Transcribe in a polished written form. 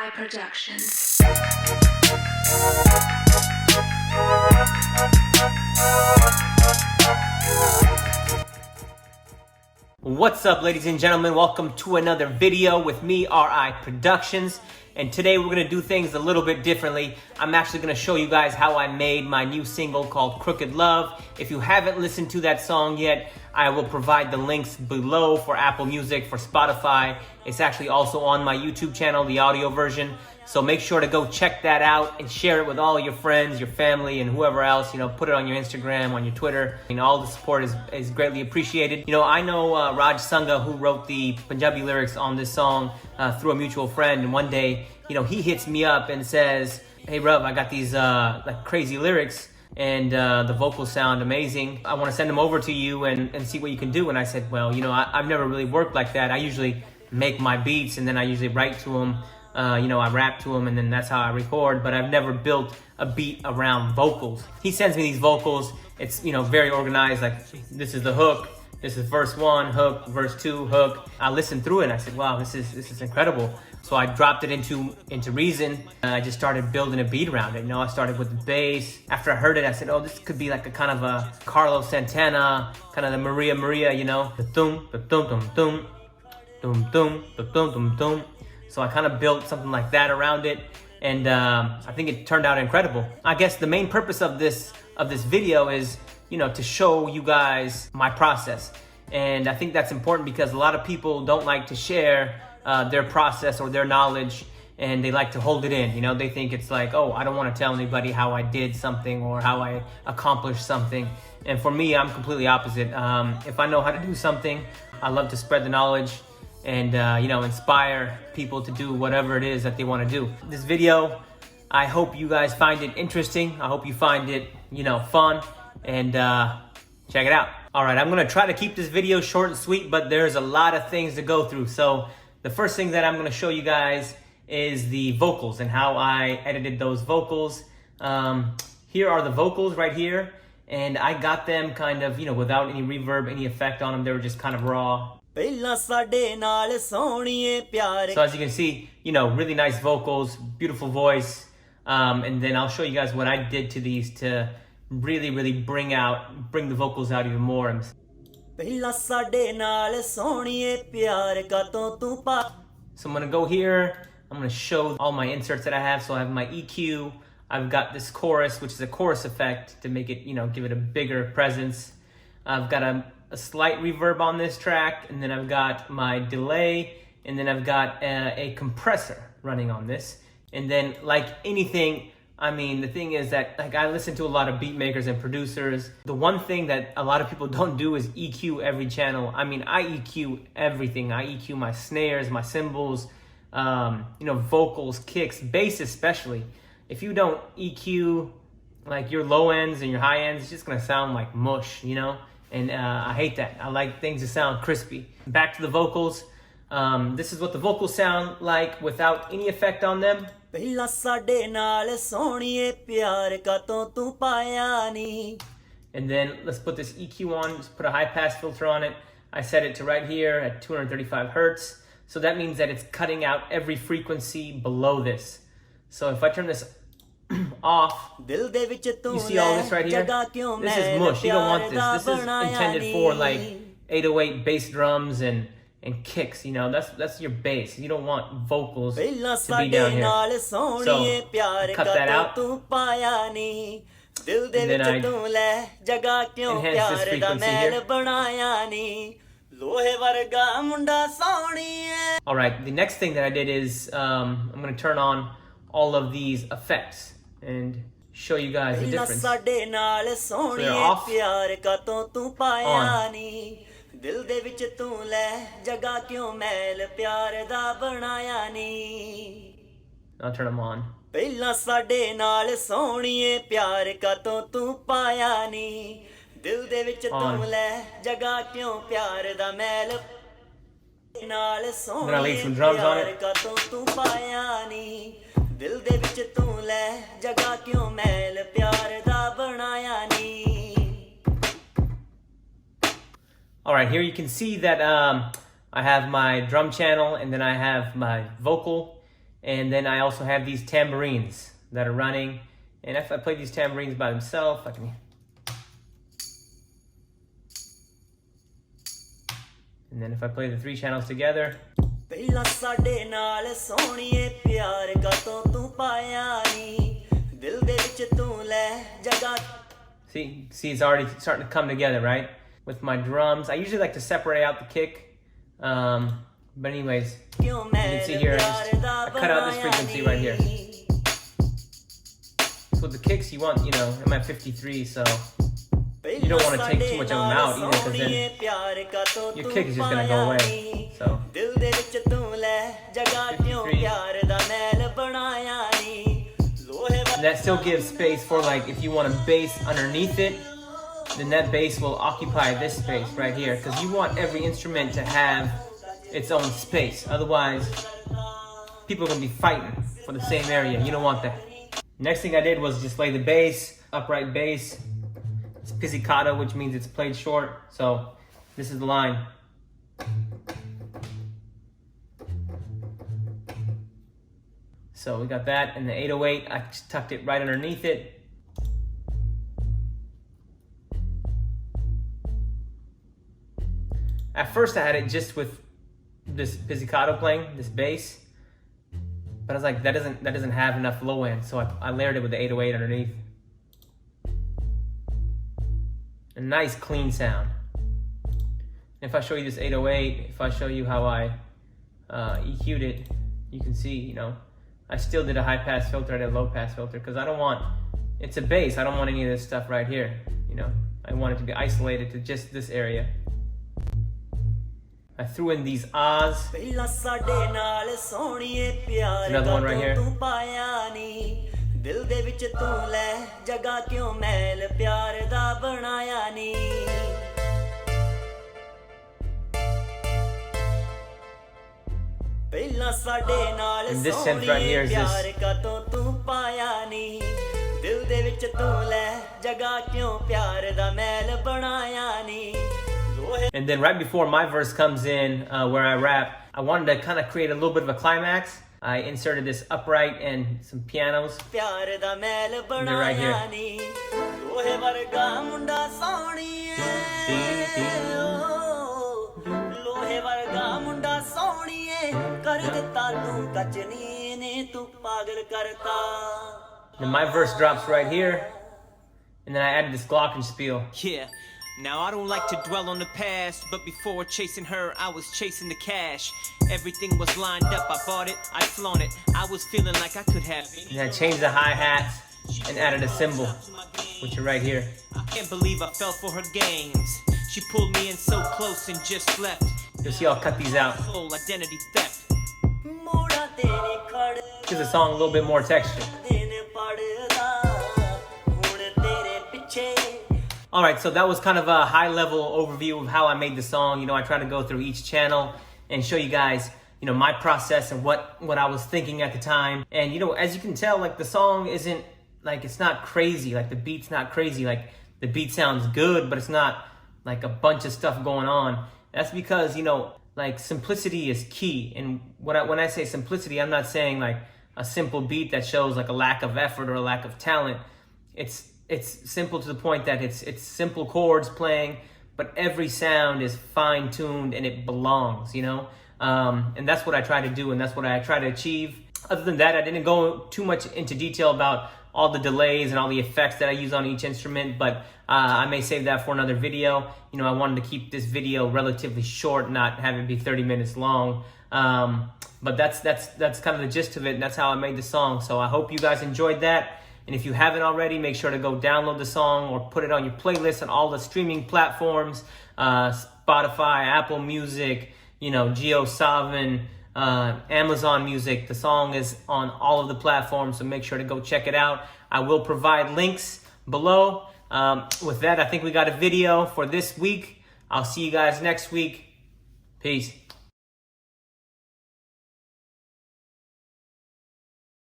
RI Productions. What's up, ladies and gentlemen? Welcome to another video with me, RI Productions. And today we're gonna do things a little bit differently. I'm actually gonna show you guys how I made my new single called Crooked Love. If you haven't listened to that song yet, I will provide the links below for Apple Music, for Spotify. It's actually also on my YouTube channel, the audio version. So make sure to go check that out and share it with all your friends, your family, and whoever else. Put it on your Instagram, on your Twitter. All the support is greatly appreciated. I know Raj Sangha, who wrote the Punjabi lyrics on this song through a mutual friend. And one day, he hits me up and says, "Hey, Rav, I got these like crazy lyrics and the vocals sound amazing. I want to send them over to you and see what you can do." And I said, well, I've never really worked like that. I usually make my beats and then I usually write to them. I rap to them and then that's how I record, but I've never built a beat around vocals. He sends me these vocals. It's, very organized. Like, this is the hook. This is verse 1, hook, verse 2, hook. I listened through it and I said, wow, this is incredible. So I dropped it into Reason and I just started building a beat around it. I started with the bass. After I heard it, I said, oh, this could be like a kind of a Carlos Santana, kind of the Maria, the thum, the thum, thum, thum, thum, thum, the thum, thum, thum. So I kind of built something like that around it, and I think it turned out incredible. I guess the main purpose of this video is, to show you guys my process. And I think that's important because a lot of people don't like to share their process or their knowledge, and they like to hold it in. They think it's like, oh, I don't want to tell anybody how I did something or how I accomplished something. And for me, I'm completely opposite. If I know how to do something, I love to spread the knowledge and inspire people to do whatever it is that they want to do. This video, I hope you guys find it interesting. I hope you find it, fun, and check it out. All right, I'm gonna try to keep this video short and sweet, but there's a lot of things to go through. So the first thing that I'm gonna show you guys is the vocals and how I edited those vocals. Here are the vocals right here, and I got them kind of, without any reverb, any effect on them. They were just kind of raw. So as you can see, really nice vocals, beautiful voice. And then I'll show you guys what I did to these to really bring the vocals out even more. So I'm gonna go here, I'm gonna show all my inserts that I have. So I have my EQ, I've got this chorus, which is a chorus effect to make it, give it a bigger presence. I've got a slight reverb on this track, and then I've got my delay, and then I've got a compressor running on this. And then, like anything, the thing is that I listen to a lot of beat makers and producers. The one thing that a lot of people don't do is EQ every channel. I EQ everything. I EQ my snares, my cymbals, vocals, kicks, bass especially. If you don't EQ like your low ends and your high ends, it's just gonna sound like mush, And I hate that. I like things to sound crispy. Back to the vocals. This is what the vocals sound like without any effect on them. And then let's put this EQ on, just put a high pass filter on it. I set it to right here at 235 Hertz. So that means that it's cutting out every frequency below this. So if I turn this off, you see all this right here? This is mush. You don't want this. This is intended for like 808 bass drums and kicks. That's your bass. You don't want vocals to be down here. So I cut that out, and then I enhance this frequency here. All right, the next thing that I did is I'm going to turn on all of these effects and show you guys the difference. So they're off, on. I'll turn them on. I'm gonna lay some drums on it. All right, here you can see that I have my drum channel and then I have my vocal, And then I also have these tambourines that are running. And if I play these tambourines by themselves, I can... And then if I play the 3 channels together... See, it's already starting to come together, right? With my drums. I usually like to separate out the kick. But anyways, you can see here, I cut out this frequency right here. So with the kicks, you want, I'm at 53, so you don't want to take too much of them out either, because then your kick is just going to go away. So, 53. And that still gives space for, like, if you want a bass underneath it, then that bass will occupy this space right here, because you want every instrument to have its own space. Otherwise, people are going to be fighting for the same area. You don't want that. Next thing I did was just lay the bass, upright bass. It's pizzicato, which means it's played short. So this is the line. So we got that, and the 808, I just tucked it right underneath it. At first I had it just with this pizzicato playing, this bass. But I was like, that doesn't have enough low end, so I layered it with the 808 underneath. A nice clean sound. If I show you this 808, if I show you how I EQ'd it, you can see, I still did a high pass filter, I did a low pass filter, because I don't want, it's a bass, I don't want any of this stuff right here, I want it to be isolated to just this area. I threw in these ahs. Another one right here. And this synth right here is this. And then right before my verse comes in, where I rap, I wanted to kind of create a little bit of a climax. I inserted this upright and some pianos. And they're right here. Then my verse drops right here. And then I added this glockenspiel. Yeah. Now I don't like to dwell on the past, but before chasing her, I was chasing the cash. Everything was lined up, I bought it, I flown it. I was feeling like I could have it. And I changed the hi-hats and added a cymbal, which are right here. I can't believe I fell for her games. She pulled me in so close and just left. You'll see I'll cut these out. Whole identity theft. Gives the song a little bit more texture. Alright, so that was kind of a high-level overview of how I made the song. I try to go through each channel and show you guys, my process and what I was thinking at the time. And, as you can tell, like, the song isn't, like, it's not crazy. Like, the beat's not crazy. Like, the beat sounds good, but it's not, like, a bunch of stuff going on. That's because, like, simplicity is key. And when I say simplicity, I'm not saying, like, a simple beat that shows, like, a lack of effort or a lack of talent. It's simple to the point that it's simple chords playing, but every sound is fine-tuned and it belongs, and that's what I try to do, and that's what I try to achieve. Other than that, I didn't go too much into detail about all the delays and all the effects that I use on each instrument, but I may save that for another video. I wanted to keep this video relatively short, not have it be 30 minutes long. But that's kind of the gist of it, and that's how I made the song. So I hope you guys enjoyed that. And if you haven't already, make sure to go download the song or put it on your playlist on all the streaming platforms, Spotify, Apple Music, JioSaavn, Amazon Music. The song is on all of the platforms, so make sure to go check it out. I will provide links below. With that, I think we got a video for this week. I'll see you guys next week. Peace.